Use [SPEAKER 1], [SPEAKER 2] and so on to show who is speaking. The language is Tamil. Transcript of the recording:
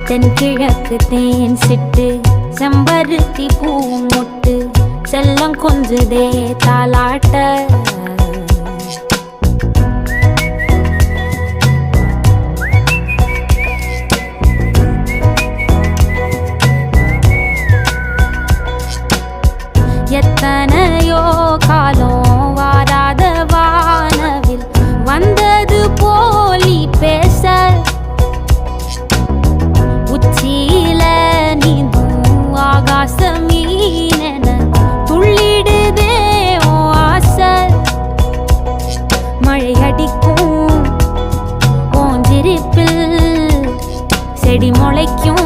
[SPEAKER 1] தென்கிழக்கு தேன் சிட்டு செம்பருத்தி பூ முட்டு செல்லம் கொஞ்சுதே தாலாட்ட எத்தனையோ காலம் வாராத வானவில் வந்தது போலி பேச உச்சியில நீந்தும் ஆகாச மீனென துள்ளிடுதே ஓ ஆசை மழை அடிக்கும் ஓஞ்சிருப்பில் செடி முளைக்கும்